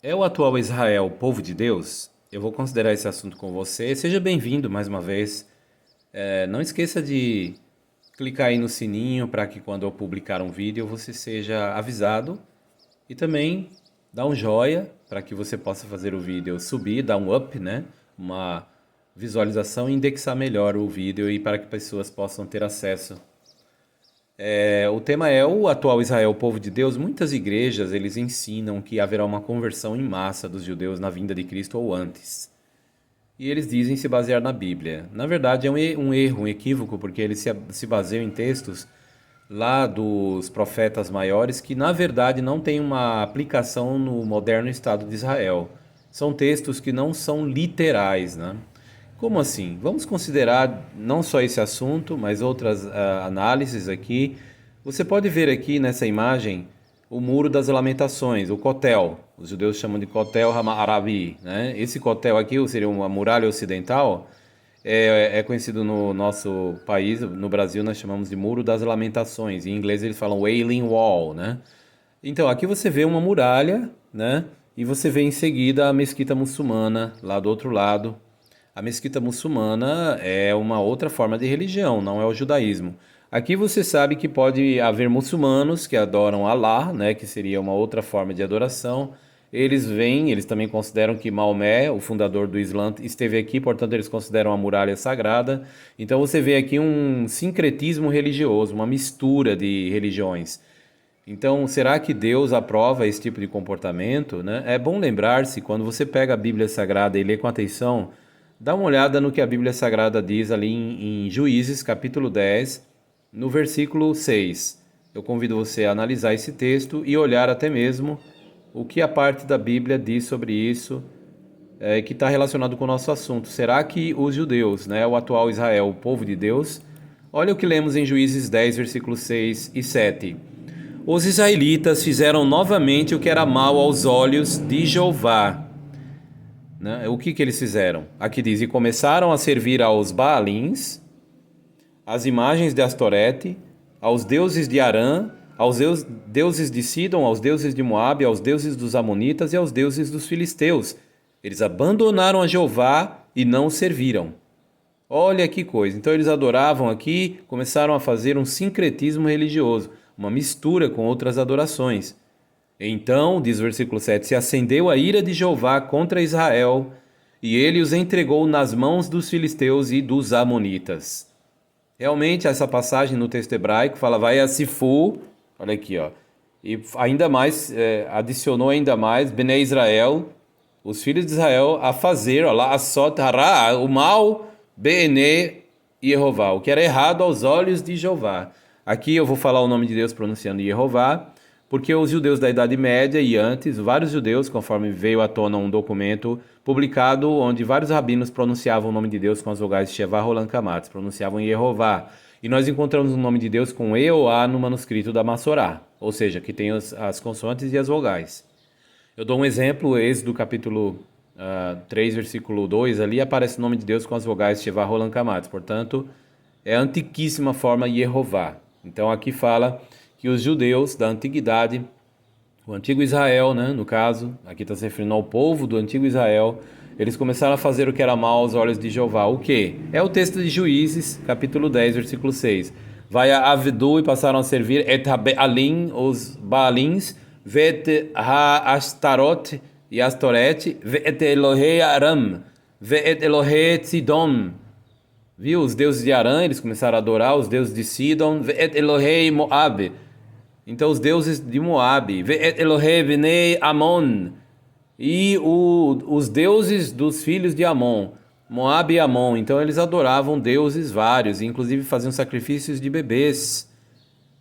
É o atual Israel, povo de Deus? Eu vou considerar esse assunto com você. Seja bem-vindo mais uma vez. Não esqueça de clicar aí no sininho para que quando eu publicar um vídeo você seja avisado. E também dá um joia para que você possa fazer o vídeo subir, dar um up, né? Uma visualização e indexar melhor o vídeo e para que pessoas possam ter acesso. O tema é o atual Israel, o povo de Deus. Muitas igrejas, eles ensinam que haverá uma conversão em massa dos judeus na vinda de Cristo ou antes. E eles dizem se basear na Bíblia. Na verdade, é um erro, um equívoco, porque eles se baseiam em textos lá dos profetas maiores que, na verdade, não têm uma aplicação no moderno Estado de Israel. São textos que não são literais, né? Como assim? Vamos considerar não só esse assunto, mas outras análises aqui. Você pode ver aqui nessa imagem o Muro das Lamentações, o Kotel. Os judeus chamam de Kotel Ha'arabi, né? Esse Kotel aqui, seria uma muralha ocidental, é conhecido no nosso país, no Brasil nós chamamos de Muro das Lamentações. Em inglês eles falam Wailing Wall, né? Então, aqui você vê uma muralha, né? E você vê em seguida a mesquita muçulmana lá do outro lado. A mesquita muçulmana é uma outra forma de religião, não é o judaísmo. Aqui você sabe que pode haver muçulmanos que adoram Alá, né, que seria uma outra forma de adoração. Eles também consideram que Maomé, o fundador do Islã, esteve aqui, portanto eles consideram a muralha sagrada. Então você vê aqui um sincretismo religioso, uma mistura de religiões. Então, será que Deus aprova esse tipo de comportamento, né? É bom lembrar-se, quando você pega a Bíblia Sagrada e lê com atenção, dá uma olhada no que a Bíblia Sagrada diz ali em Juízes, capítulo 10, no versículo 6. Eu convido você a analisar esse texto e olhar até mesmo o que a parte da Bíblia diz sobre isso, que está relacionado com o nosso assunto. Será que os judeus, né, o atual Israel, o povo de Deus, olha o que lemos em Juízes 10, versículos 6 e 7. Os israelitas fizeram novamente o que era mal aos olhos de Jeová. Né? O que eles fizeram? Aqui diz: e começaram a servir aos Baalins, às imagens de Astorete, aos deuses de Arã, aos deuses de Sidom, aos deuses de Moabe, aos deuses dos Amonitas e aos deuses dos filisteus. Eles abandonaram a Jeová e não o serviram. Olha que coisa. Então eles adoravam aqui, começaram a fazer um sincretismo religioso, uma mistura com outras adorações. Então, diz o versículo 7, se acendeu a ira de Jeová contra Israel, e ele os entregou nas mãos dos filisteus e dos amonitas. Realmente, essa passagem no texto hebraico fala, vai a Sifu, olha aqui, ó, e ainda mais, adicionou ainda mais, Bnei Israel, os filhos de Israel, a fazer, ó lá, a sot hara, o mal, Bene Yehová, o que era errado aos olhos de Jeová. Aqui eu vou falar o nome de Deus pronunciando Yehová, porque os judeus da Idade Média e antes, vários judeus, conforme veio à tona um documento publicado onde vários rabinos pronunciavam o nome de Deus com as vogais Shevá Roland Kamatz, pronunciavam Yehová. E nós encontramos o nome de Deus com EOA no manuscrito da Massorá, ou seja, que tem as consoantes e as vogais. Eu dou um exemplo, Êxodo capítulo 3, versículo 2, ali aparece o nome de Deus com as vogais Shevá Roland Kamatz, portanto, é a antiquíssima forma Yehová. Então aqui fala que os judeus da antiguidade, o antigo Israel, né, no caso, aqui está se referindo ao povo do antigo Israel, eles começaram a fazer o que era mal aos olhos de Jeová. O quê? É o texto de Juízes, capítulo 10, versículo 6. Vai a Avdu e passaram a servir et ha-Be'alim, os Baalins, vet ha-Ashtarot e Astoret, vet Elohei Aram, vet Elohei Sidon. Viu? Os deuses de Arã, eles começaram a adorar os deuses de Sidon, vet Elohei Moab. Então os deuses de Moabe, Ve'et Elohei Bnei Amon, e os deuses dos filhos de Amon, Moabe e Amon. Então eles adoravam deuses vários, e inclusive faziam sacrifícios de bebês.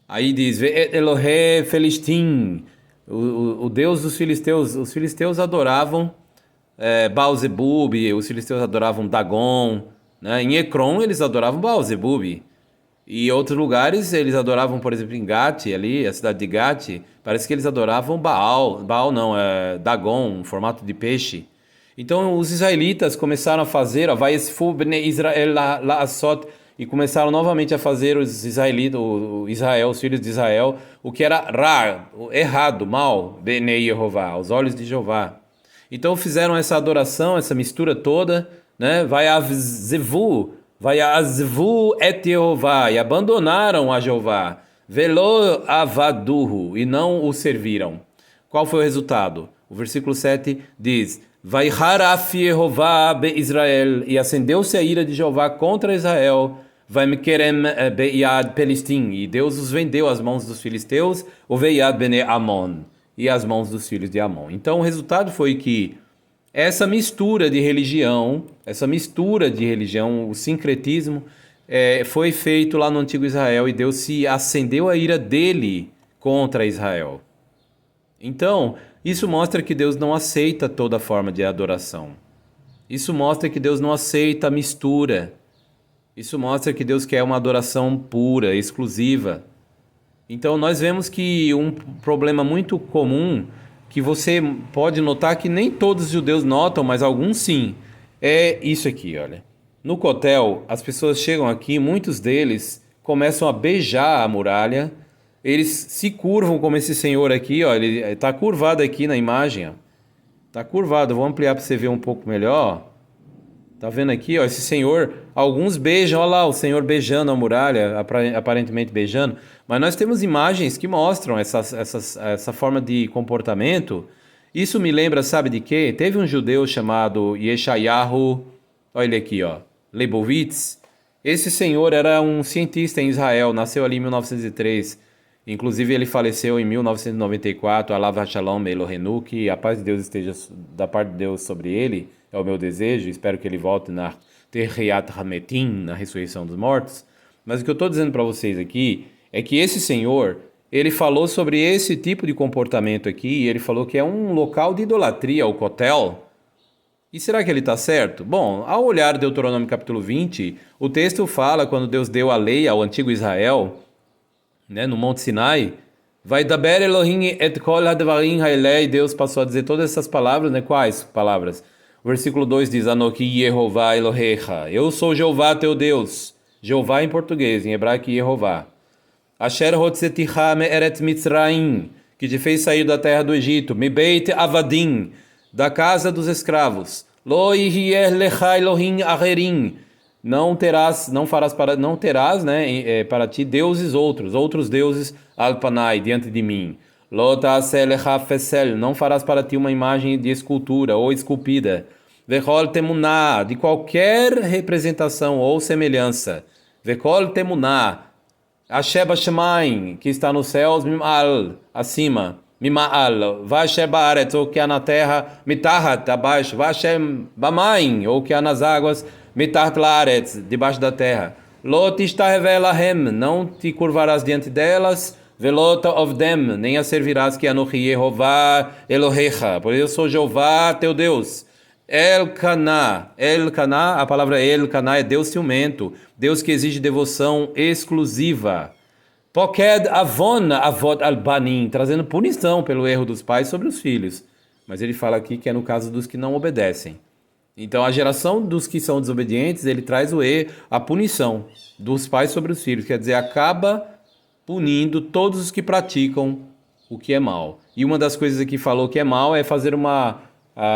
Aí diz, Ve'et Elohei Felistim, o deus dos filisteus. Os filisteus adoravam Baal-zebub, os filisteus adoravam Dagon, né? Em Ecrom eles adoravam Baal-zebub. E em outros lugares eles adoravam, por exemplo, em Gati, ali, a cidade de Gati, parece que eles adoravam Baal. Baal não, é Dagon, um formato de peixe. Então os israelitas começaram a fazer, ó, vai esse bnei Israel la asot, e começaram novamente a fazer os israelitas, o Israel, os filhos de Israel, o que era ra, errado, mal, bnei Yehová, aos olhos de Jeová. Então fizeram essa adoração, essa mistura toda, né? Vai azvu et Jeová, e abandonaram a Jeová, velo avaduhu, e não o serviram. Qual foi o resultado? O versículo 7 diz: vai haraf Jeová be Israel, e acendeu-se a ira de Jeová contra Israel, vai mekerem beiad pelistim, e Deus os vendeu às mãos dos filisteus, o veiad bene Amon, e às mãos dos filhos de Amon. Então o resultado foi que essa mistura de religião, o sincretismo, foi feito lá no antigo Israel, e Deus se acendeu a ira dele contra Israel. Então, isso mostra que Deus não aceita toda forma de adoração. Isso mostra que Deus não aceita a mistura. Isso mostra que Deus quer uma adoração pura, exclusiva. Então, nós vemos que um problema muito comum, que você pode notar que nem todos os judeus notam, mas alguns sim, é isso aqui, olha. No Kotel, as pessoas chegam aqui, muitos deles começam a beijar a muralha, eles se curvam como esse senhor aqui, ó, ele está curvado aqui na imagem, está curvado, vou ampliar para você ver um pouco melhor. Tá vendo aqui, ó, esse senhor, alguns beijam, olha lá, o senhor beijando a muralha, aparentemente beijando, mas nós temos imagens que mostram essa forma de comportamento. Isso me lembra, sabe de quê? Teve um judeu chamado Yeshayahu, olha ele aqui, ó, Leibovitz. Esse senhor era um cientista em Israel, nasceu ali em 1903, inclusive ele faleceu em 1994, Alav Hashalom Elohenu, que a paz de Deus esteja da parte de Deus sobre ele, é o meu desejo, espero que ele volte na Terriat Hametim, na ressurreição dos mortos. Mas o que eu estou dizendo para vocês aqui é que esse senhor, ele falou sobre esse tipo de comportamento aqui, e ele falou que é um local de idolatria, o Kotel. E será que ele está certo? Bom, ao olhar Deuteronômio capítulo 20, o texto fala, quando Deus deu a lei ao antigo Israel, né, no Monte Sinai, vai daber Elohim et kol hadvarim haelei, Deus passou a dizer todas essas palavras, né? Quais palavras? O versículo 2 diz, Anoki Yehová Elohecha, eu sou Jeová teu Deus. Jeová em português, em hebraico Yehová. Asher hotzeticha me'eret Mitzraim, que te fez sair da terra do Egito. Mibeit avadim, da casa dos escravos. Lo yihyeh lecha Elohim acherim, não terás, né, para ti deuses outros deuses alpanai, diante de mim. Não farás para ti uma imagem de escultura ou esculpida. Vechol temuná, de qualquer representação ou semelhança. Vechol temuná, Asheba Shemaim, que está nos céus, Mimal, acima. Mimal, Vasher Baaretz, ou que há na terra, Mitahat, abaixo. Vasher Bamaim, ou que há nas águas, Mitahat Laaretz, debaixo da terra. Lot Ishtahevelahem, não te curvarás diante delas. Velota of them, nem a servirás, que Anochi Yehová Elohecha, por eu sou Jeová teu Deus. Elcaná, a palavra Elcaná é Deus ciumento, Deus que exige devoção exclusiva. Poked avon avot albanim, trazendo punição pelo erro dos pais sobre os filhos. Mas ele fala aqui que é no caso dos que não obedecem. Então a geração dos que são desobedientes, ele traz a punição dos pais sobre os filhos, quer dizer, acaba punindo todos os que praticam o que é mal. E uma das coisas que falou que é mal é fazer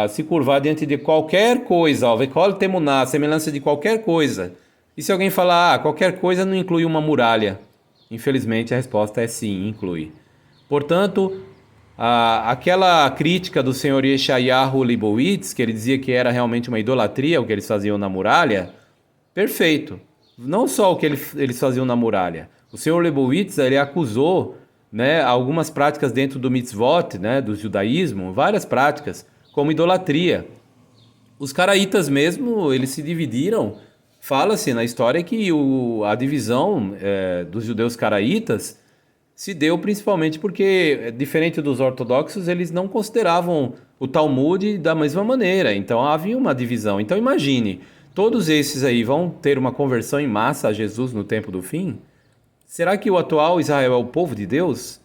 se curvar diante de qualquer coisa, vekol temuná, semelhança de qualquer coisa. E se alguém falar, qualquer coisa não inclui uma muralha? Infelizmente a resposta é sim, inclui. Portanto, aquela crítica do senhor Yeshayahu Leibovitz, que ele dizia que era realmente uma idolatria o que eles faziam na muralha, perfeito. Não só o que eles faziam na muralha. O senhor Leibovitz, ele acusou, né, algumas práticas dentro do mitzvot, né, do judaísmo, várias práticas, como idolatria. Os caraítas mesmo, eles se dividiram. Fala-se na história que a divisão dos judeus caraítas se deu principalmente porque, diferente dos ortodoxos, eles não consideravam o Talmud da mesma maneira. Então havia uma divisão. Então imagine, todos esses aí vão ter uma conversão em massa a Jesus no tempo do fim? Será que o atual Israel é o povo de Deus?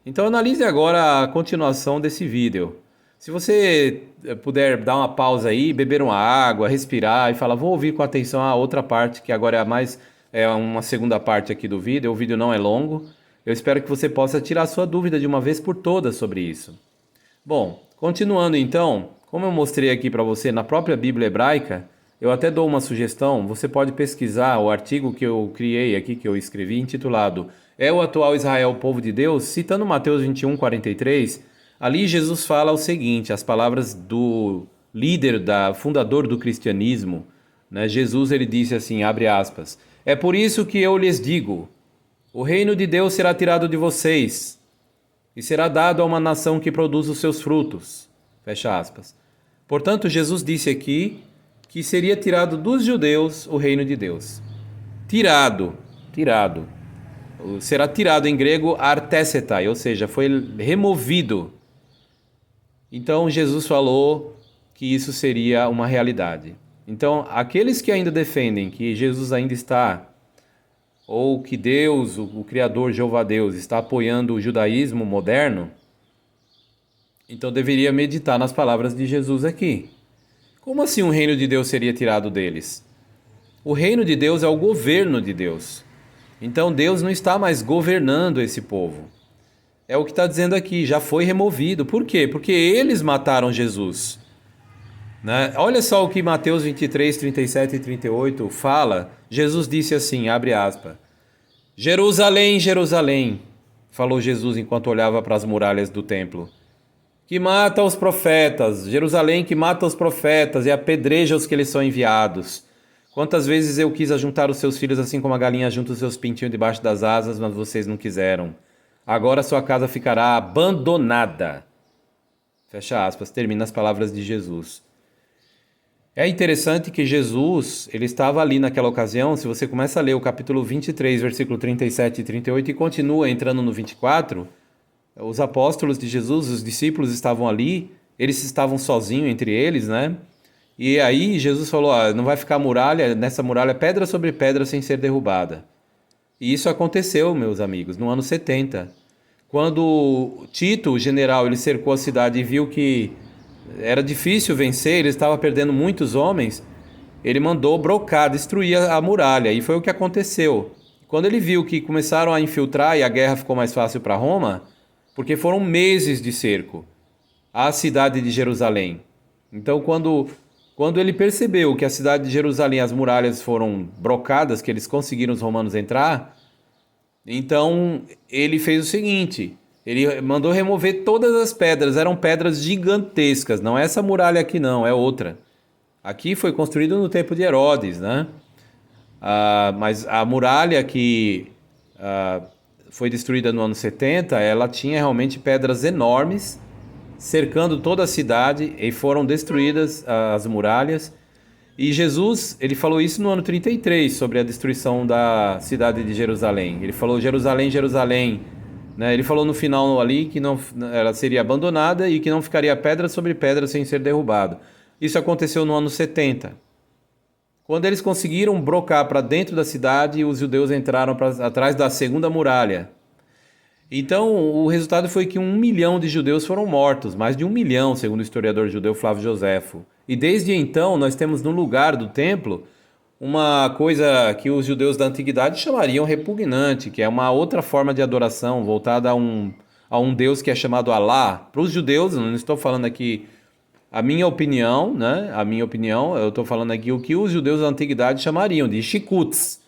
Então analise agora a continuação desse vídeo. Se você puder dar uma pausa aí, beber uma água, respirar e falar, vou ouvir com atenção a outra parte, que agora é uma segunda parte aqui do vídeo, o vídeo não é longo. Eu espero que você possa tirar sua dúvida de uma vez por todas sobre isso. Bom, continuando então, Como eu mostrei aqui para você na própria Bíblia hebraica, eu até dou uma sugestão, você pode pesquisar o artigo que eu criei aqui, que eu escrevi, intitulado "É o atual Israel o povo de Deus?", citando Mateus 21:43. Ali Jesus fala o seguinte, as palavras do líder, fundador do cristianismo, né? Jesus, ele disse assim, abre aspas, "É por isso que eu lhes digo, o reino de Deus será tirado de vocês e será dado a uma nação que produz os seus frutos." Fecha aspas. Portanto, Jesus disse aqui que seria tirado dos judeus o reino de Deus. Tirado. Será tirado em grego artesetai, ou seja, foi removido. Então, Jesus falou que isso seria uma realidade. Então, aqueles que ainda defendem que Jesus ainda está, ou que Deus, o Criador Jeová Deus, está apoiando o judaísmo moderno, então deveria meditar nas palavras de Jesus aqui. Como assim o reino de Deus seria tirado deles? O reino de Deus é o governo de Deus. Então Deus não está mais governando esse povo. É o que está dizendo aqui, já foi removido. Por quê? Porque eles mataram Jesus. Né? Olha só o que Mateus 23, 37 e 38 fala. Jesus disse assim, abre aspas, "Jerusalém, Jerusalém", falou Jesus enquanto olhava para as muralhas do templo, "que mata os profetas, Jerusalém que mata os profetas e apedreja os que lhes são enviados. Quantas vezes eu quis ajuntar os seus filhos assim como a galinha junta os seus pintinhos debaixo das asas, mas vocês não quiseram. Agora sua casa ficará abandonada." Fecha aspas, termina as palavras de Jesus. É interessante que Jesus, ele estava ali naquela ocasião, se você começa a ler o capítulo 23, versículo 37 e 38 e continua entrando no 24, os apóstolos de Jesus, os discípulos estavam ali, eles estavam sozinhos entre eles, né? E aí Jesus falou, não vai ficar muralha, nessa muralha pedra sobre pedra sem ser derrubada. E isso aconteceu, meus amigos, no ano 70. Quando Tito, o general, ele cercou a cidade e viu que era difícil vencer, ele estava perdendo muitos homens, ele mandou brocar, destruir a muralha, e foi o que aconteceu. Quando ele viu que começaram a infiltrar e a guerra ficou mais fácil para Roma, porque foram meses de cerco à cidade de Jerusalém. Então, quando ele percebeu que a cidade de Jerusalém, as muralhas foram brocadas, que eles conseguiram os romanos entrar, então ele fez o seguinte, ele mandou remover todas as pedras, eram pedras gigantescas, não é essa muralha aqui não, é outra. Aqui foi construído no tempo de Herodes, né? Mas a muralha que foi destruída no ano 70, ela tinha realmente pedras enormes, cercando toda a cidade, e foram destruídas as muralhas. E Jesus, ele falou isso no ano 33, sobre a destruição da cidade de Jerusalém. Ele falou, Jerusalém, Jerusalém, né? Ele falou no final ali que não, ela seria abandonada e que não ficaria pedra sobre pedra sem ser derrubado. Isso aconteceu no ano 70. Quando eles conseguiram brocar para dentro da cidade, os judeus entraram atrás da segunda muralha. Então, o resultado foi que 1 milhão de judeus foram mortos, mais de 1 milhão, segundo o historiador judeu Flávio Joséfo. E desde então, nós temos no lugar do templo uma coisa que os judeus da antiguidade chamariam repugnante, que é uma outra forma de adoração voltada a um Deus que é chamado Alá. Para os judeus, não estou falando aqui a minha opinião, né? A minha opinião, eu estou falando aqui o que os judeus da antiguidade chamariam de shikuts.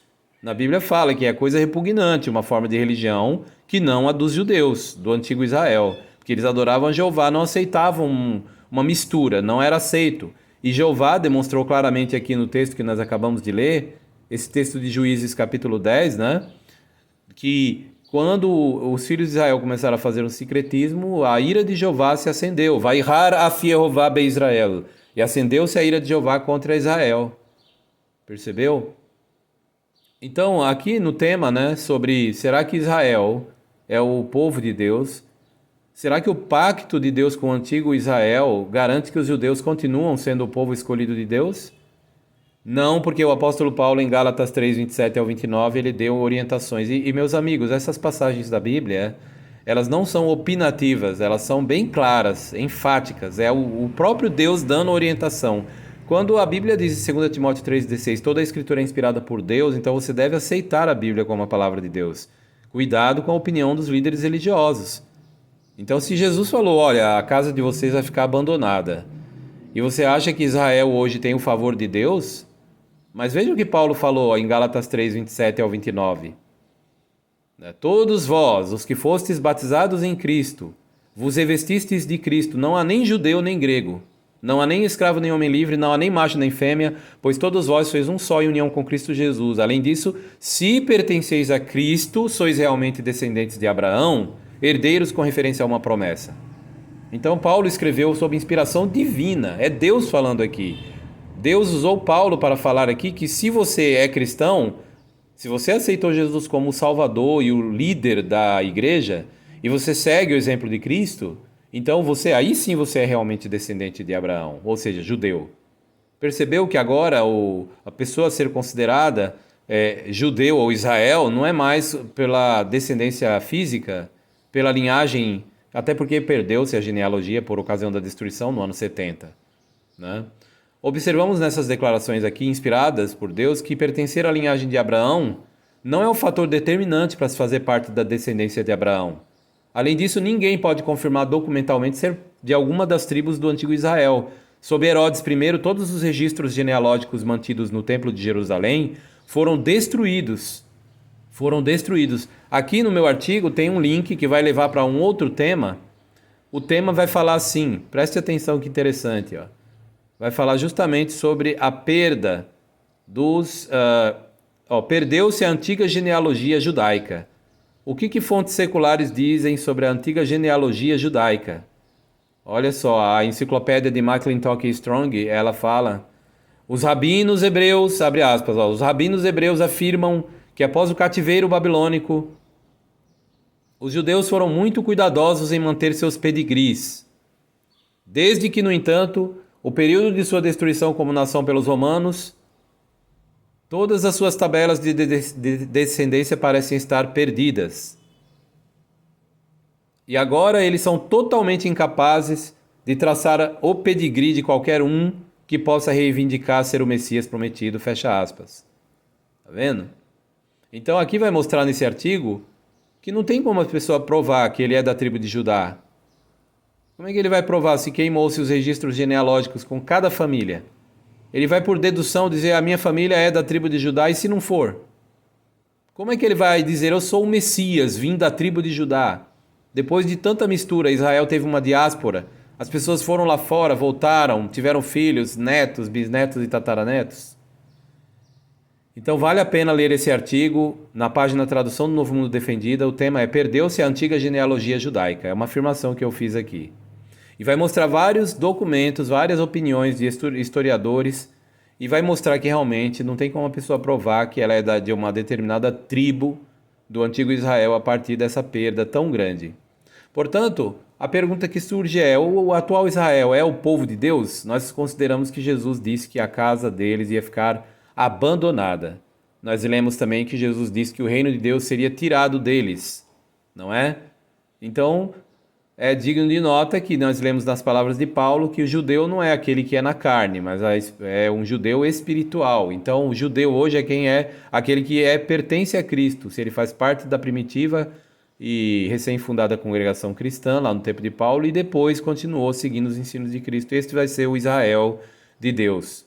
Na Bíblia fala que é coisa repugnante, uma forma de religião que não a dos judeus, do antigo Israel. Porque eles adoravam a Jeová, não aceitavam uma mistura, não era aceito. E Jeová demonstrou claramente aqui no texto que nós acabamos de ler, esse texto de Juízes capítulo 10, né? Que quando os filhos de Israel começaram a fazer um sincretismo, a ira de Jeová se acendeu. Vaihar af Yehová be Israel. E acendeu-se a ira de Jeová contra Israel. Percebeu? Então, aqui no tema, né, sobre será que Israel é o povo de Deus? Será que o pacto de Deus com o antigo Israel garante que os judeus continuam sendo o povo escolhido de Deus? Não, porque o apóstolo Paulo, em Gálatas 3, 27 ao 29, ele deu orientações. E meus amigos, essas passagens da Bíblia, elas não são opinativas, elas são bem claras, enfáticas. É o próprio Deus dando orientação. Quando a Bíblia diz em 2 Timóteo 3,16, toda a escritura é inspirada por Deus, então você deve aceitar a Bíblia como a palavra de Deus. Cuidado com a opinião dos líderes religiosos. Então, se Jesus falou, olha, a casa de vocês vai ficar abandonada, E você acha que Israel hoje tem o favor de Deus? Mas veja o que Paulo falou em Gálatas 3, 27 ao 29. Todos vós, os que fostes batizados em Cristo, vos revestistes de Cristo, não há nem judeu nem grego, não há nem escravo nem homem livre, não há nem macho nem fêmea, pois todos vós sois um só em união com Cristo Jesus. Além disso, se pertenceis a Cristo, sois realmente descendentes de Abraão, herdeiros com referência a uma promessa. Então Paulo escreveu sob inspiração divina, é Deus falando aqui. Deus usou Paulo para falar aqui que se você é cristão, se você aceitou Jesus como o Salvador e o líder da igreja, e você segue o exemplo de Cristo, então aí sim você é realmente descendente de Abraão, ou seja, judeu. Percebeu que agora a pessoa a ser considerada judeu ou Israel não é mais pela descendência física, pela linhagem, até porque perdeu-se a genealogia por ocasião da destruição no ano 70, né? Observamos nessas declarações aqui, inspiradas por Deus, que pertencer à linhagem de Abraão não é um fator determinante para se fazer parte da descendência de Abraão. Além disso, ninguém pode confirmar documentalmente ser de alguma das tribos do antigo Israel. Sob Herodes I, todos os registros genealógicos mantidos no Templo de Jerusalém foram destruídos. Aqui no meu artigo tem um link que vai levar para um outro tema. O tema vai falar assim, preste atenção que interessante, ó. Vai falar justamente sobre a perda perdeu-se a antiga genealogia judaica. O que fontes seculares dizem sobre a antiga genealogia judaica? Olha só, a enciclopédia de McClintock Strong, ela fala: os rabinos hebreus, abre aspas, os rabinos hebreus afirmam que após o cativeiro babilônico, os judeus foram muito cuidadosos em manter seus pedigrees. Desde que, no entanto, o período de sua destruição como nação pelos romanos, todas as suas tabelas de descendência parecem estar perdidas. E agora eles são totalmente incapazes de traçar o pedigree de qualquer um que possa reivindicar ser o Messias prometido, fecha aspas. Tá vendo? Então aqui vai mostrar nesse artigo que não tem como a pessoa provar que ele é da tribo de Judá. Como é que ele vai provar se queimou-se os registros genealógicos com cada família? Ele vai por dedução dizer a minha família é da tribo de Judá, e se não for? Como é que ele vai dizer eu sou o Messias, vim da tribo de Judá? Depois de tanta mistura, Israel teve uma diáspora, as pessoas foram lá fora, voltaram, tiveram filhos, netos, bisnetos e tataranetos. Então vale a pena ler esse artigo na página Tradução do Novo Mundo Defendida. O tema é Perdeu-se a antiga genealogia judaica. É uma afirmação que eu fiz aqui. E vai mostrar vários documentos, várias opiniões de historiadores, e vai mostrar que realmente não tem como a pessoa provar que ela é de uma determinada tribo do antigo Israel a partir dessa perda tão grande. Portanto, a pergunta que surge é: o atual Israel é o povo de Deus? Nós consideramos que Jesus disse que a casa deles ia ficar abandonada. Nós lemos também que Jesus disse que o reino de Deus seria tirado deles, não é? Então, é digno de nota que nós lemos nas palavras de Paulo que o judeu não é aquele que é na carne, mas é um judeu espiritual. Então, o judeu hoje é quem é aquele que pertence a Cristo, se ele faz parte da primitiva e recém-fundada congregação cristã, lá no tempo de Paulo, e depois continuou seguindo os ensinos de Cristo. Este vai ser o Israel de Deus.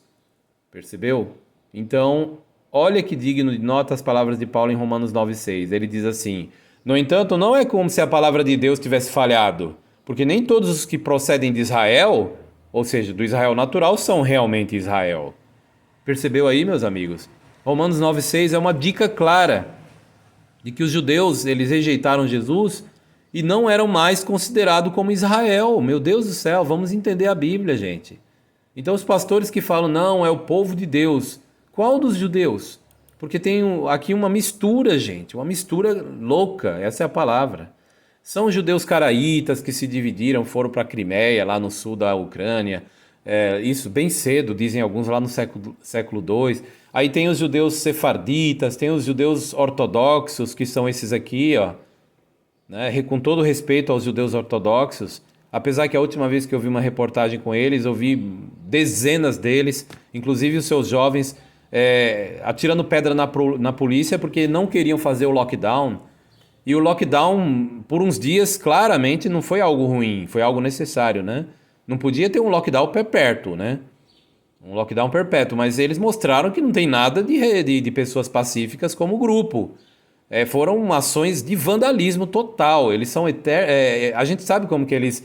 Percebeu? Então, olha que digno de nota as palavras de Paulo em Romanos 9,6. Ele diz assim: no entanto, não é como se a palavra de Deus tivesse falhado, porque nem todos os que procedem de Israel, ou seja, do Israel natural, são realmente Israel. Percebeu aí, meus amigos? Romanos 9,6 é uma dica clara de que os judeus, eles rejeitaram Jesus e não eram mais considerados como Israel. Meu Deus do céu, vamos entender a Bíblia, gente. Então os pastores que falam, não, é o povo de Deus. Qual dos judeus? Porque tem aqui uma mistura, gente, uma mistura louca, essa é a palavra. São os judeus caraítas que se dividiram, foram para a Crimeia, lá no sul da Ucrânia, isso bem cedo, dizem alguns, lá no século II. Aí tem os judeus sefarditas, tem os judeus ortodoxos, que são esses aqui, ó, né? Com todo respeito aos judeus ortodoxos, apesar que a última vez que eu vi uma reportagem com eles, eu vi dezenas deles, inclusive os seus jovens, atirando pedra na polícia porque não queriam fazer o lockdown. E o lockdown, por uns dias, claramente não foi algo ruim, foi algo necessário, né? Não podia ter um lockdown perpétuo, né? Um lockdown perpétuo, mas eles mostraram que não tem nada de pessoas pacíficas como grupo. Foram ações de vandalismo total. Eles são a gente sabe como que eles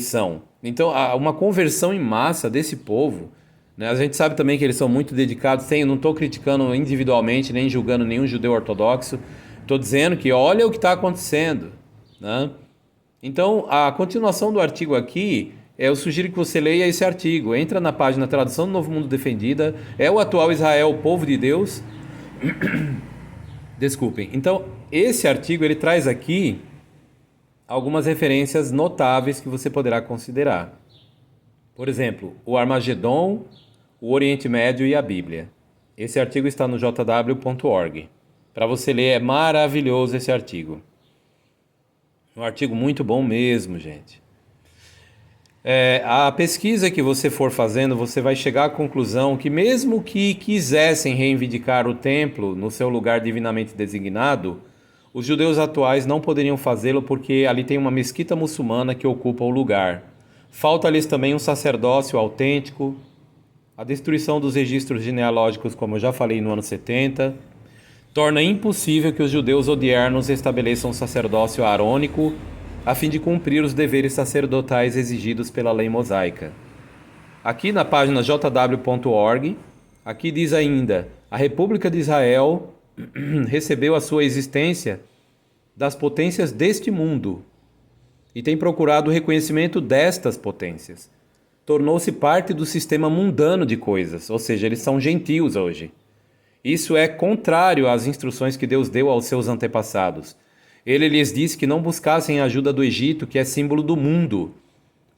são. Então, uma conversão em massa desse povo, né? A gente sabe também que eles são muito dedicados. Eu não estou criticando individualmente, nem julgando nenhum judeu ortodoxo. Estou dizendo que olha o que está acontecendo, né? Então, a continuação do artigo aqui, eu sugiro que você leia esse artigo. Entra na página Tradução do Novo Mundo Defendida. É o atual Israel, o povo de Deus. Desculpem. Então, esse artigo ele traz aqui algumas referências notáveis que você poderá considerar. Por exemplo, o Armagedon, o Oriente Médio e a Bíblia. Esse artigo está no jw.org. Para você ler, é maravilhoso esse artigo. Um artigo muito bom mesmo, gente. A pesquisa que você for fazendo, você vai chegar à conclusão que mesmo que quisessem reivindicar o templo no seu lugar divinamente designado, os judeus atuais não poderiam fazê-lo porque ali tem uma mesquita muçulmana que ocupa o lugar. Falta-lhes também um sacerdócio autêntico, a destruição dos registros genealógicos, como eu já falei no ano 70, torna impossível que os judeus odiernos estabeleçam um sacerdócio arônico a fim de cumprir os deveres sacerdotais exigidos pela lei mosaica. Aqui na página jw.org, aqui diz ainda: a República de Israel recebeu a sua existência das potências deste mundo e tem procurado o reconhecimento destas potências. Tornou-se parte do sistema mundano de coisas, ou seja, eles são gentios hoje. Isso é contrário às instruções que Deus deu aos seus antepassados. Ele lhes disse que não buscassem a ajuda do Egito, que é símbolo do mundo.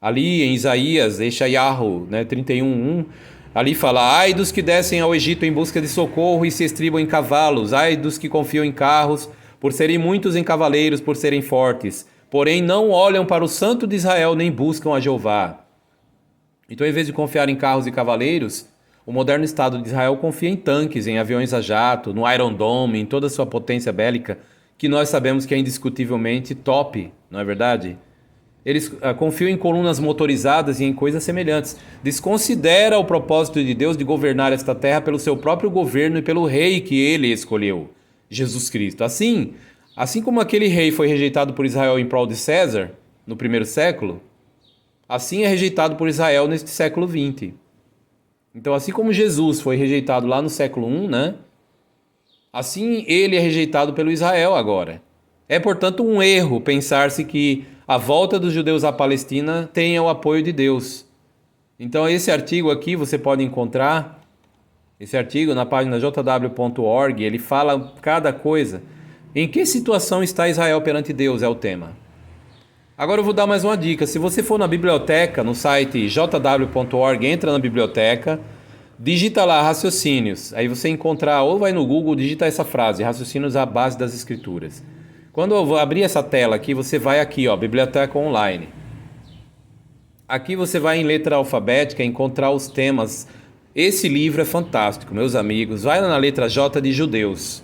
Ali em Isaías, Yeshayahu, 31:1, ali fala: ai dos que descem ao Egito em busca de socorro e se estribam em cavalos, ai dos que confiam em carros, por serem muitos em cavaleiros, por serem fortes, porém não olham para o Santo de Israel, nem buscam a Jeová. Então, em vez de confiar em carros e cavaleiros, o moderno Estado de Israel confia em tanques, em aviões a jato, no Iron Dome, em toda a sua potência bélica, que nós sabemos que é indiscutivelmente top, não é verdade? Eles confiam em colunas motorizadas e em coisas semelhantes. Desconsidera o propósito de Deus de governar esta terra pelo seu próprio governo e pelo rei que ele escolheu, Jesus Cristo. Assim como aquele rei foi rejeitado por Israel em prol de César, no primeiro século, assim é rejeitado por Israel neste século XX. Então, assim como Jesus foi rejeitado lá no século I, né? Assim ele é rejeitado pelo Israel agora. É, portanto, um erro pensar-se que a volta dos judeus à Palestina tenha o apoio de Deus. Então, esse artigo aqui você pode encontrar, esse artigo na página jw.org, ele fala cada coisa. Em que situação está Israel perante Deus é o tema. Agora eu vou dar mais uma dica. Se você for na biblioteca, no site jw.org, entra na biblioteca, digita lá raciocínios. Aí você encontrar, ou vai no Google, digita essa frase, raciocínios à base das escrituras. Quando eu vou abrir essa tela aqui, você vai aqui, biblioteca online. Aqui você vai em letra alfabética encontrar os temas. Esse livro é fantástico, meus amigos. Vai lá na letra J de Judeus.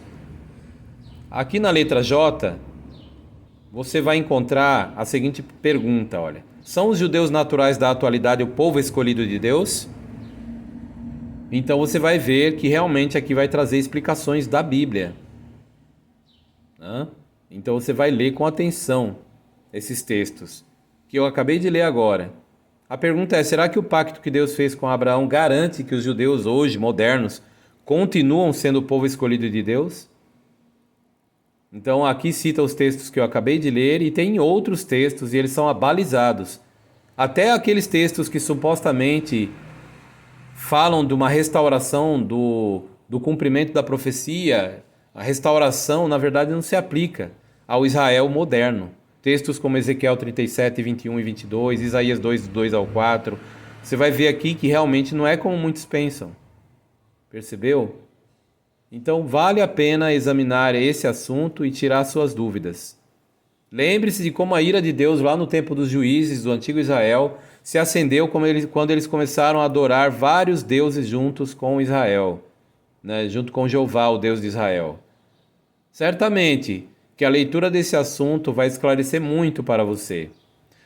Aqui na letra J, você vai encontrar a seguinte pergunta, olha. São os judeus naturais da atualidade o povo escolhido de Deus? Então você vai ver que realmente aqui vai trazer explicações da Bíblia. Então você vai ler com atenção esses textos que eu acabei de ler agora. A pergunta é: será que o pacto que Deus fez com Abraão garante que os judeus hoje, modernos, continuam sendo o povo escolhido de Deus? Então aqui cita os textos que eu acabei de ler e tem outros textos e eles são abalizados. Até aqueles textos que supostamente falam de uma restauração do cumprimento da profecia, a restauração na verdade não se aplica ao Israel moderno. Textos como Ezequiel 37, 21 e 22, Isaías 2, 2 ao 4, você vai ver aqui que realmente não é como muitos pensam. Percebeu? Então vale a pena examinar esse assunto e tirar suas dúvidas. Lembre-se de como a ira de Deus lá no tempo dos juízes do antigo Israel se acendeu quando eles começaram a adorar vários deuses juntos com Israel, junto com Jeová, o Deus de Israel. Certamente que a leitura desse assunto vai esclarecer muito para você.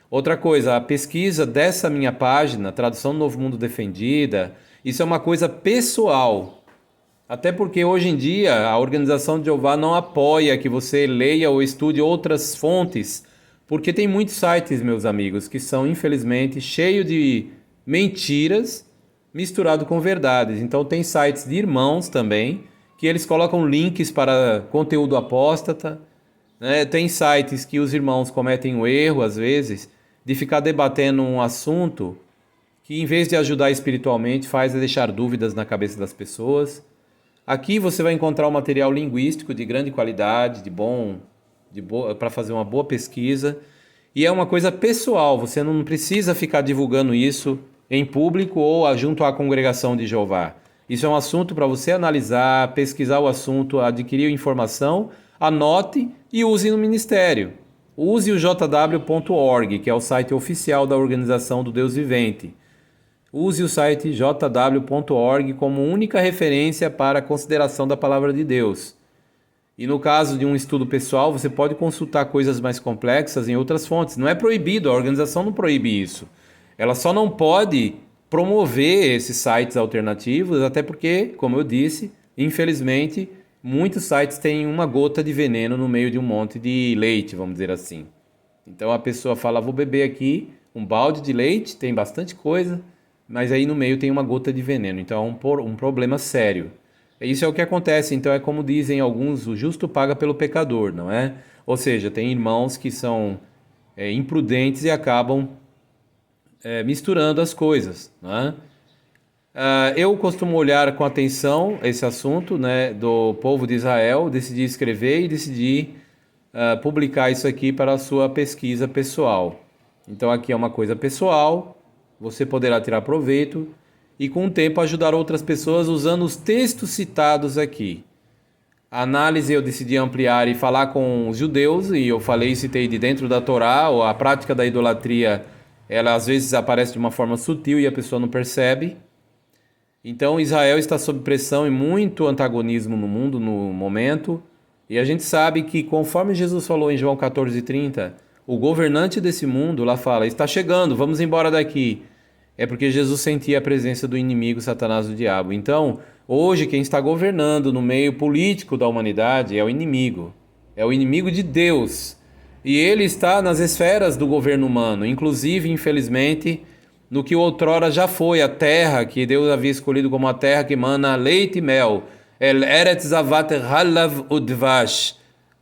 Outra coisa, a pesquisa dessa minha página, Tradução do Novo Mundo Defendida, isso é uma coisa pessoal. Até porque hoje em dia a Organização de Jeová não apoia que você leia ou estude outras fontes, porque tem muitos sites, meus amigos, que são infelizmente cheios de mentiras misturado com verdades. Então tem sites de irmãos também que eles colocam links para conteúdo apóstata, né? Tem sites que os irmãos cometem o erro às vezes de ficar debatendo um assunto que em vez de ajudar espiritualmente faz deixar dúvidas na cabeça das pessoas. Aqui você vai encontrar um material linguístico de grande qualidade, para fazer uma boa pesquisa. E é uma coisa pessoal, você não precisa ficar divulgando isso em público ou junto à congregação de Jeová. Isso é um assunto para você analisar, pesquisar o assunto, adquirir informação, anote e use no ministério. Use o jw.org, que é o site oficial da Organização do Deus Vivente. Use o site jw.org como única referência para a consideração da palavra de Deus. E no caso de um estudo pessoal, você pode consultar coisas mais complexas em outras fontes. Não é proibido, a organização não proíbe isso. Ela só não pode promover esses sites alternativos, até porque, como eu disse, infelizmente, muitos sites têm uma gota de veneno no meio de um monte de leite, vamos dizer assim. Então a pessoa fala, vou beber aqui um balde de leite, tem bastante coisa, mas aí no meio tem uma gota de veneno. Então é um problema sério. Isso é o que acontece. Então é como dizem alguns, o justo paga pelo pecador, não é? Ou seja, tem irmãos que são imprudentes e acabam misturando as coisas, não é? Eu costumo olhar com atenção esse assunto, né, do povo de Israel, decidi escrever e decidi publicar isso aqui para a sua pesquisa pessoal. Então aqui é uma coisa pessoal, você poderá tirar proveito e com o tempo ajudar outras pessoas usando os textos citados aqui. A análise eu decidi ampliar e falar com os judeus, e eu falei e citei de dentro da Torá, ou a prática da idolatria, ela às vezes aparece de uma forma sutil e a pessoa não percebe. Então Israel está sob pressão e muito antagonismo no mundo no momento, e a gente sabe que conforme Jesus falou em João 14:30, o governante desse mundo lá fala, está chegando, vamos embora daqui. É porque Jesus sentia a presença do inimigo, Satanás, do diabo. Então, hoje quem está governando no meio político da humanidade é o inimigo. É o inimigo de Deus. E ele está nas esferas do governo humano, inclusive, infelizmente, no que outrora já foi a terra que Deus havia escolhido como a terra que emana leite e mel. El Eretz Zavat Halav Udvash.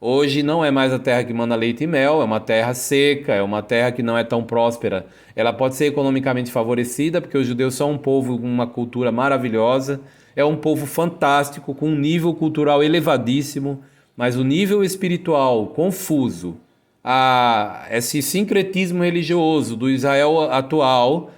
Hoje não é mais a terra que manda leite e mel, é uma terra seca, é uma terra que não é tão próspera. Ela pode ser economicamente favorecida, porque os judeus são um povo com uma cultura maravilhosa, é um povo fantástico, com um nível cultural elevadíssimo, mas o nível espiritual confuso, esse sincretismo religioso do Israel atual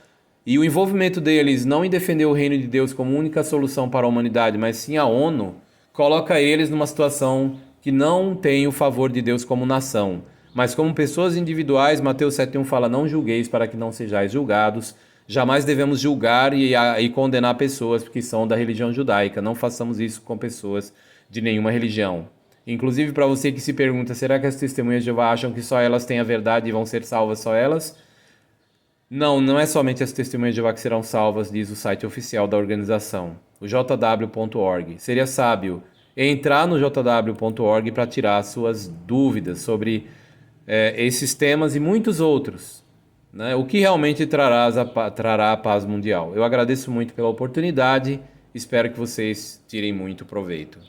e o envolvimento deles não em defender o reino de Deus como única solução para a humanidade, mas sim a ONU, coloca eles numa situação que não tem o favor de Deus como nação, mas como pessoas individuais. Mateus 7:1 fala, não julgueis para que não sejais julgados. Jamais devemos julgar e condenar pessoas que são da religião judaica. Não façamos isso com pessoas de nenhuma religião. Inclusive, para você que se pergunta, será que as testemunhas de Jeová acham que só elas têm a verdade e vão ser salvas só elas? Não, não é somente as testemunhas de Jeová que serão salvas, diz o site oficial da organização, o jw.org. Seria sábio entrar no jw.org para tirar suas dúvidas sobre esses temas e muitos outros, né? O que realmente trará a paz mundial. Eu agradeço muito pela oportunidade, espero que vocês tirem muito proveito.